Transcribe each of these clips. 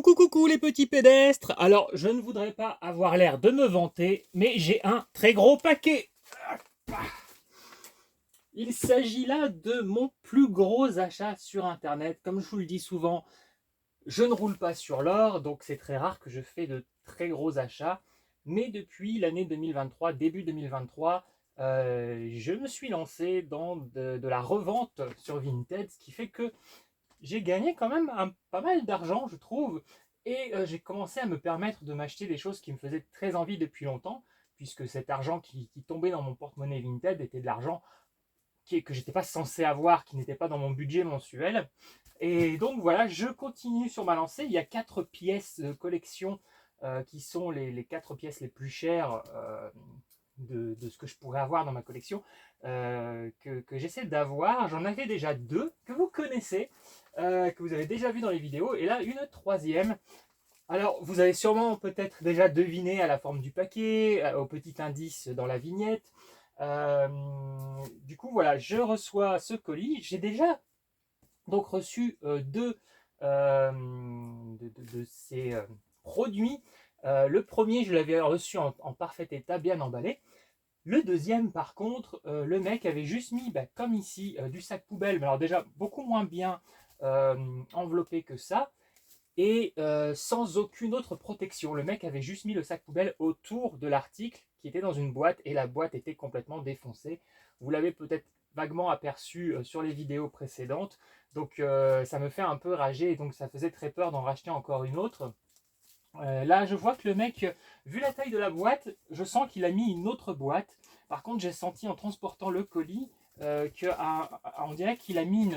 Coucou coucou les petits pédestres. Alors je ne voudrais pas avoir l'air de me vanter, mais j'ai un très gros paquet. Il s'agit là de mon plus gros achat sur internet. Comme je vous le dis souvent, je ne roule pas sur l'or, donc c'est très rare que je fais de très gros achats. Mais depuis l'année 2023, début 2023, je me suis lancé dans de la revente sur Vinted, ce qui fait que j'ai gagné quand même pas mal d'argent, je trouve. Et j'ai commencé à me permettre de m'acheter des choses qui me faisaient très envie depuis longtemps, puisque cet argent qui tombait dans mon porte-monnaie Vinted était de l'argent que j'étais pas censé avoir, qui n'était pas dans mon budget mensuel. Et donc voilà, je continue sur ma lancée. Il y a 4 pièces de collection qui sont les 4 pièces les plus chères de ce que je pourrais avoir dans ma collection, que j'essaie d'avoir. J'en avais déjà 2 que vous connaissez, que vous avez déjà vu dans les vidéos, et là une troisième. Alors vous avez sûrement peut-être déjà deviné à la forme du paquet, au petit indice dans la vignette. Euh, du coup voilà, je reçois ce colis. J'ai déjà donc reçu de ces produits. Le premier, je l'avais reçu en parfait état, bien emballé. Le deuxième, par contre, le mec avait juste mis, comme ici, du sac poubelle, mais alors déjà beaucoup moins bien enveloppé que ça, et sans aucune autre protection. Le mec avait juste mis le sac poubelle autour de l'article qui était dans une boîte, et la boîte était complètement défoncée. Vous l'avez peut-être vaguement aperçu sur les vidéos précédentes, donc ça me fait un peu rager, et donc ça faisait très peur d'en racheter encore une autre. Là, je vois que le mec, vu la taille de la boîte, je sens qu'il a mis une autre boîte. Par contre, j'ai senti en transportant le colis on dirait qu'il a mis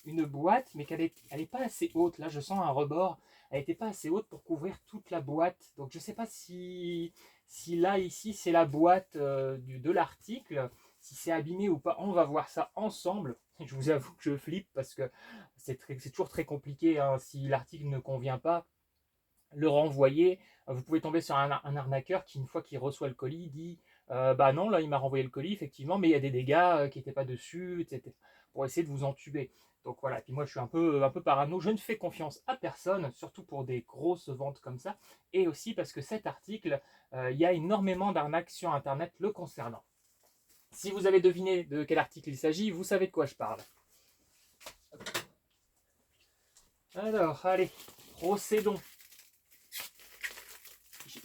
une boîte, mais qu'elle est pas assez haute. Là, je sens un rebord. Elle n'était pas assez haute pour couvrir toute la boîte. Donc, je ne sais pas si là, ici, c'est la boîte de l'article, si c'est abîmé ou pas. On va voir ça ensemble. Je vous avoue que je flippe parce que c'est toujours très compliqué, hein. Si l'article ne convient pas, le renvoyer. Vous pouvez tomber sur un arnaqueur qui, une fois qu'il reçoit le colis, dit bah non, là il m'a renvoyé le colis, effectivement, mais il y a des dégâts qui n'étaient pas dessus, etc. Pour essayer de vous entuber. Donc voilà, et puis moi je suis un peu parano, je ne fais confiance à personne, surtout pour des grosses ventes comme ça, et aussi parce que cet article, il y a énormément d'arnaques sur internet le concernant. Si vous avez deviné de quel article il s'agit, vous savez de quoi je parle. Alors, allez, procédons.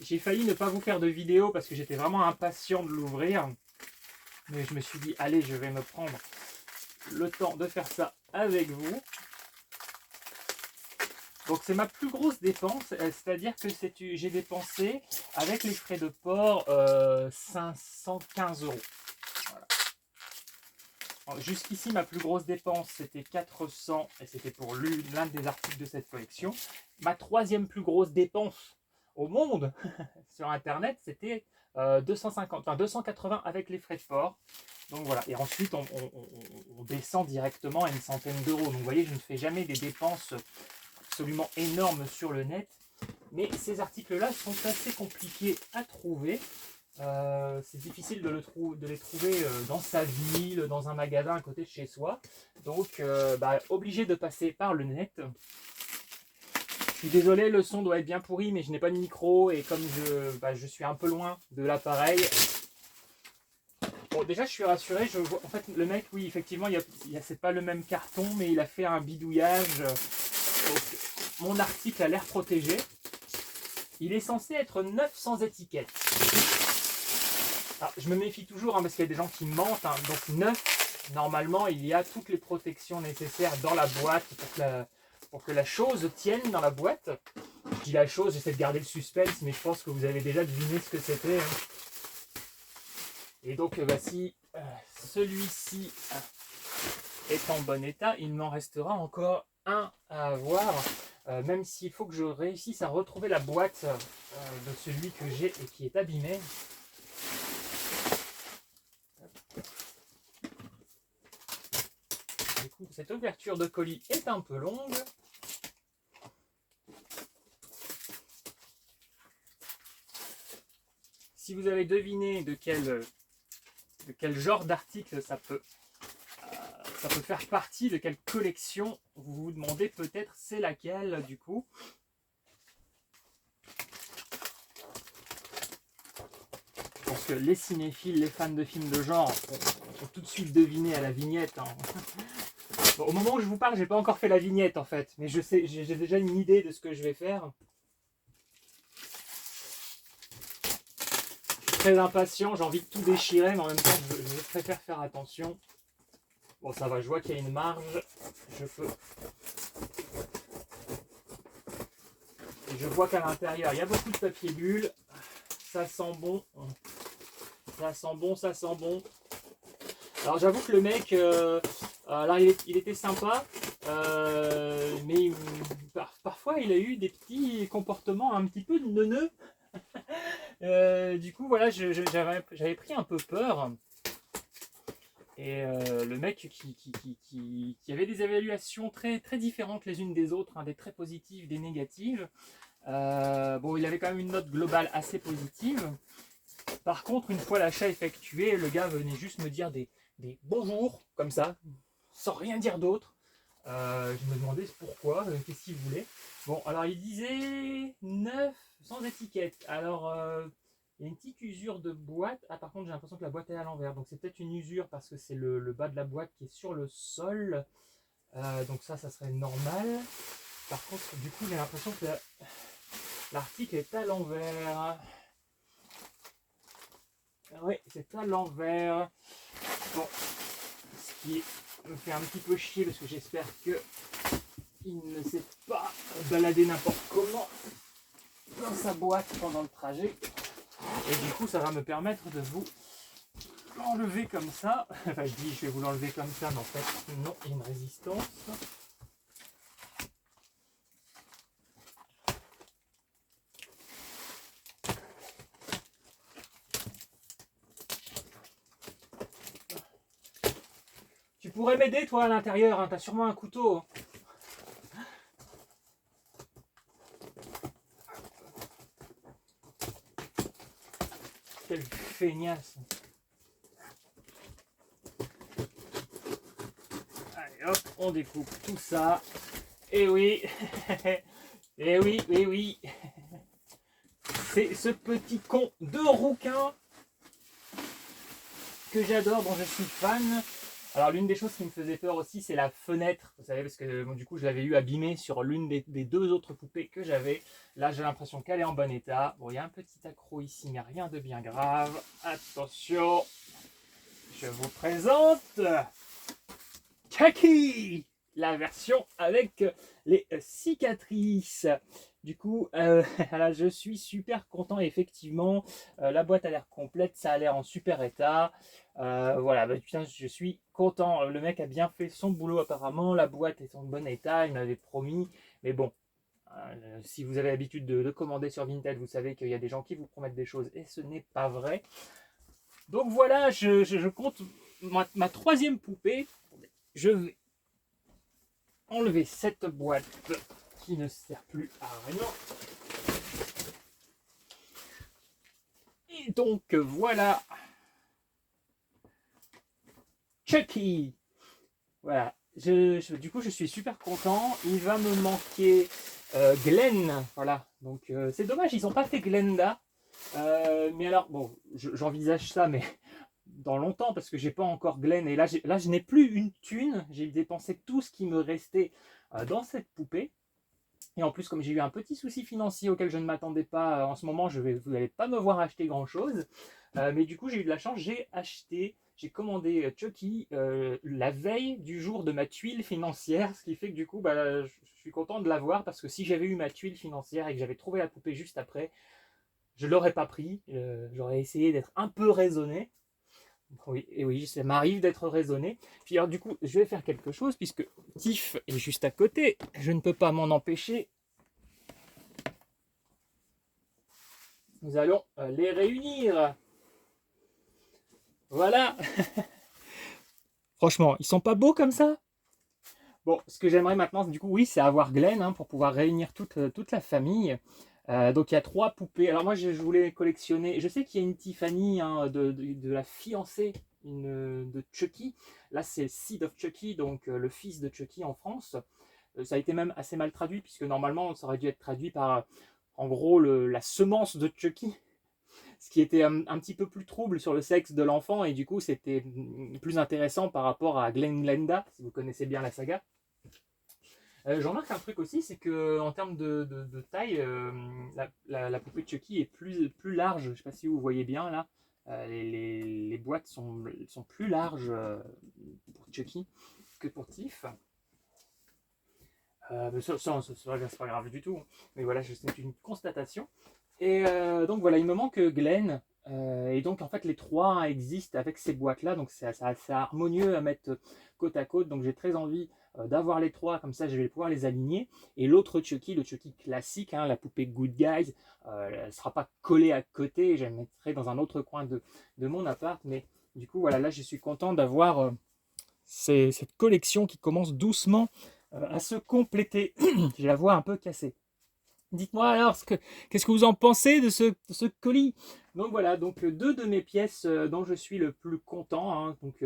J'ai failli ne pas vous faire de vidéo parce que j'étais vraiment impatient de l'ouvrir. Mais je me suis dit, allez, je vais me prendre le temps de faire ça avec vous. Donc c'est ma plus grosse dépense, c'est-à-dire que j'ai dépensé avec les frais de port 515 euros. Voilà. Jusqu'ici, ma plus grosse dépense c'était 400 et c'était pour l'un des articles de cette collection. Ma troisième plus grosse dépense au monde sur internet c'était 250, enfin 280 avec les frais de port. Donc voilà, et ensuite on descend directement à une centaine d'euros. Donc vous voyez, je ne fais jamais des dépenses absolument énormes sur le net. Mais ces articles-là sont assez compliqués à trouver. C'est difficile de les trouver dans sa ville, dans un magasin à côté de chez soi. Donc obligé de passer par le net. Je suis désolé, le son doit être bien pourri, mais je n'ai pas de micro et comme je suis un peu loin de l'appareil. Bon, déjà, je suis rassuré. Je vois, en fait, le mec, oui, effectivement, c'est pas le même carton, mais il a fait un bidouillage. Donc, mon article a l'air protégé. Il est censé être neuf sans étiquette. Alors, je me méfie toujours parce qu'il y a des gens qui mentent. Donc, neuf, normalement, il y a toutes les protections nécessaires dans la boîte pour que la chose tienne dans la boîte. Je dis la chose, j'essaie de garder le suspense, mais je pense que vous avez déjà deviné ce que c'était. Et donc, si celui-ci est en bon état, il m'en restera encore un à avoir. Même s'il faut que je réussisse à retrouver la boîte de celui que j'ai et qui est abîmé. Du coup, cette ouverture de colis est un peu longue. Si vous avez deviné de quel genre d'article ça peut faire partie, de quelle collection, vous vous demandez peut-être c'est laquelle du coup. que les cinéphiles, les fans de films de genre ont tout de suite deviné à la vignette. Hein. Bon, au moment où je vous parle, j'ai pas encore fait la vignette en fait, mais je sais, j'ai déjà une idée de ce que je vais faire. Je suis très impatient, j'ai envie de tout déchirer, mais en même temps, je préfère faire attention. Bon, ça va, je vois qu'il y a une marge. Je peux. Et je vois qu'à l'intérieur, il y a beaucoup de papier bulle. Ça sent bon. Ça sent bon, ça sent bon. Alors j'avoue que le mec, alors il était sympa, mais parfois il a eu des petits comportements un petit peu neuneux. Du coup voilà, j'avais pris un peu peur. Et le mec qui avait des évaluations très, très différentes les unes des autres, hein, des très positives, des négatives. Bon, il avait quand même une note globale assez positive. Par contre, une fois l'achat effectué, le gars venait juste me dire des bonjours, comme ça, sans rien dire d'autre. Je me demandais pourquoi, qu'est-ce qu'il voulait. Bon, alors il disait 9 sans étiquette. Alors, il y a une petite usure de boîte. Ah, par contre, j'ai l'impression que la boîte est à l'envers. Donc, c'est peut-être une usure parce que c'est le bas de la boîte qui est sur le sol. Donc, ça serait normal. Par contre, du coup, j'ai l'impression que l'article est à l'envers. Oui, c'est à l'envers. Bon, ce qui me fait un petit peu chier parce que j'espère que il ne s'est pas baladé n'importe comment dans sa boîte pendant le trajet. Et du coup, ça va me permettre de vous l'enlever comme ça. Enfin, je dis, je vais vous l'enlever comme ça, mais en fait, non, il y a une résistance. Tu pourrais m'aider, toi, à l'intérieur, hein, t'as sûrement un couteau. Quelle feignasse. Allez hop, on découpe tout ça. Et oui, et oui, oui, oui. C'est ce petit con de rouquin que j'adore, dont je suis fan. Alors l'une des choses qui me faisait peur aussi, c'est la fenêtre, vous savez, parce que bon, du coup je l'avais eu abîmée sur l'une des deux autres poupées que j'avais. Là j'ai l'impression qu'elle est en bon état. Bon, il y a un petit accroc ici, mais rien de bien grave. Attention, je vous présente Kaki, la version avec les cicatrices. Du coup, là, je suis super content. Effectivement, la boîte a l'air complète, ça a l'air en super état. Voilà, bah, putain, je suis content. Le mec a bien fait son boulot apparemment. La boîte est en bon état, il m'avait promis. Mais bon, si vous avez l'habitude de commander sur Vinted, vous savez qu'il y a des gens qui vous promettent des choses et ce n'est pas vrai. Donc voilà, je compte ma troisième poupée. Je vais enlever cette boîte qui ne sert plus à rien. Et donc voilà, Chucky. Voilà, du coup je suis super content. Il va me manquer Glenn. Voilà, donc c'est dommage, ils n'ont pas fait Glenda. Mais alors, bon, j'envisage ça, mais dans longtemps parce que j'ai pas encore Glenn. Et là, je n'ai plus une thune. J'ai dépensé tout ce qui me restait dans cette poupée. Et en plus, comme j'ai eu un petit souci financier auquel je ne m'attendais pas en ce moment, vous n'allez pas me voir acheter grand chose. Mais du coup, j'ai eu de la chance. J'ai commandé Chucky la veille du jour de ma tuile financière. Ce qui fait que du coup, bah, je suis content de l'avoir parce que si j'avais eu ma tuile financière et que j'avais trouvé la poupée juste après, je ne l'aurais pas pris. J'aurais essayé d'être un peu raisonné. Oui, et oui, ça m'arrive d'être raisonné. Puis alors du coup, je vais faire quelque chose puisque Tiff est juste à côté. Je ne peux pas m'en empêcher. Nous allons les réunir. Voilà. Franchement, ils sont pas beaux comme ça? Bon, ce que j'aimerais maintenant, du coup, oui, c'est avoir Glenn hein, pour pouvoir réunir toute la famille. Donc il y a 3 poupées. Alors moi, je voulais collectionner. Je sais qu'il y a une Tiffany hein, de la fiancée de Chucky. Là, c'est Seed of Chucky, donc le fils de Chucky en France. Ça a été même assez mal traduit, puisque normalement, ça aurait dû être traduit par, en gros, la semence de Chucky. ce qui était un petit peu plus trouble sur le sexe de l'enfant, et du coup c'était plus intéressant par rapport à Glen Glenda, si vous connaissez bien la saga. Je remarque un truc aussi, c'est que en termes de taille, la poupée de Chucky est plus large. Je ne sais pas si vous voyez bien là. Les boîtes sont plus larges pour Chucky que pour Tiff. Mais c'est pas grave du tout. Mais voilà, c'est une constatation. Et donc voilà, il me manque Glenn. Et donc en fait les trois existent avec ces boîtes là, donc c'est assez harmonieux à mettre côte à côte, donc j'ai très envie d'avoir les trois, comme ça je vais pouvoir les aligner. Et l'autre Chucky, le Chucky classique, hein, la poupée Good Guys, elle ne sera pas collée à côté, je la mettrai dans un autre coin de mon appart, mais du coup voilà, là je suis content d'avoir cette collection qui commence doucement à se compléter. J'ai la voix un peu cassée. Dites-moi alors, qu'est-ce que vous en pensez de ce colis? Donc voilà, donc deux de mes pièces dont je suis le plus content, hein, donc,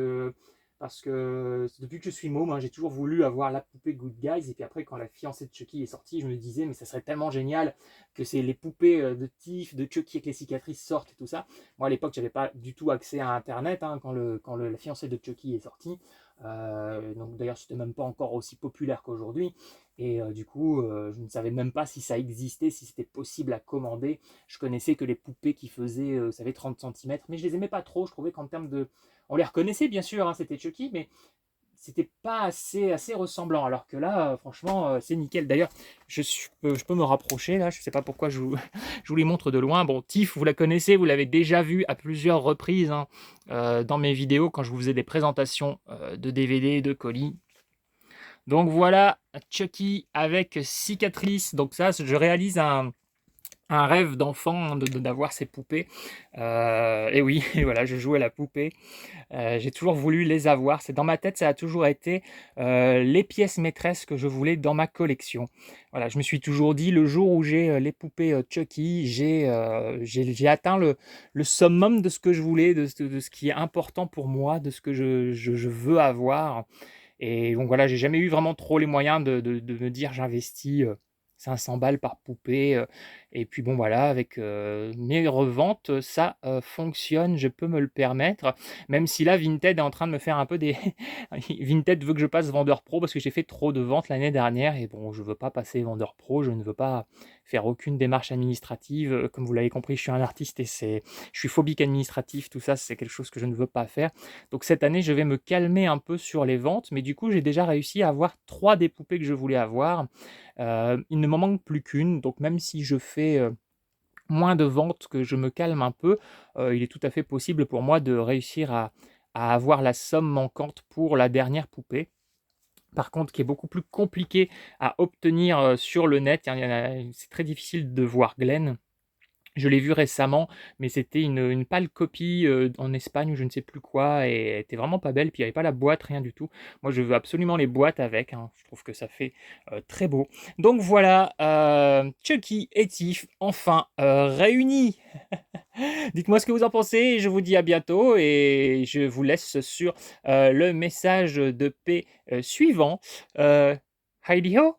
parce que depuis que je suis môme, hein, j'ai toujours voulu avoir la poupée Good Guys, et puis après quand la fiancée de Chucky est sortie, je me disais mais ça serait tellement génial que c'est les poupées de Tiff, de Chucky avec les cicatrices sortent et tout ça. Moi à l'époque j'avais pas du tout accès à internet, hein, quand la fiancée de Chucky est sortie. Donc d'ailleurs c'était même pas encore aussi populaire qu'aujourd'hui. Et du coup, je ne savais même pas si ça existait, si c'était possible à commander. Je connaissais que les poupées qui faisaient, vous savez, 30 cm, mais je les aimais pas trop. Je trouvais qu'en termes de... On les reconnaissait bien sûr, hein, c'était Chucky, mais c'était pas assez ressemblant. Alors que là, franchement, c'est nickel. D'ailleurs, je peux me rapprocher là, je sais pas pourquoi je vous les montre de loin. Bon, Tiff, vous la connaissez, vous l'avez déjà vue à plusieurs reprises, hein, dans mes vidéos quand je vous faisais des présentations de DVD, de colis. Donc voilà, Chucky avec cicatrice. Donc ça, je réalise un rêve d'enfant, hein, d'avoir ces poupées. Et oui, et voilà, je joue à la poupée. J'ai toujours voulu les avoir. C'est dans ma tête, ça a toujours été les pièces maîtresses que je voulais dans ma collection. Voilà, je me suis toujours dit, le jour où j'ai les poupées Chucky, j'ai atteint le summum de ce que je voulais, de ce qui est important pour moi, de ce que je veux avoir. Et donc voilà, j'ai jamais eu vraiment trop les moyens de me dire j'investis 500 balles par poupée. Et puis bon voilà, avec mes reventes, ça fonctionne, je peux me le permettre. Même si là, Vinted est en train de me faire un peu des... Vinted veut que je passe vendeur pro parce que j'ai fait trop de ventes l'année dernière. Et bon, je veux pas passer vendeur pro, je ne veux pas faire aucune démarche administrative. Comme vous l'avez compris, je suis un artiste et je suis phobique administratif, tout ça, c'est quelque chose que je ne veux pas faire. Donc cette année, je vais me calmer un peu sur les ventes, mais du coup, j'ai déjà réussi à avoir 3 des poupées que je voulais avoir. Il ne m'en manque plus qu'une, donc même si je fais moins de ventes, que je me calme un peu, il est tout à fait possible pour moi de réussir à avoir la somme manquante pour la dernière poupée. Par contre, qui est beaucoup plus compliqué à obtenir sur le net, c'est très difficile de voir Glenn. Je l'ai vu récemment, mais c'était une pâle copie en Espagne ou je ne sais plus quoi, et elle était vraiment pas belle, puis il n'y avait pas la boîte, rien du tout. Moi, je veux absolument les boîtes avec, hein. Je trouve que ça fait très beau. Donc voilà, Chucky et Tiff, enfin réunis. Dites-moi ce que vous en pensez, je vous dis à bientôt, et je vous laisse sur le message de paix suivant. Heidi ho!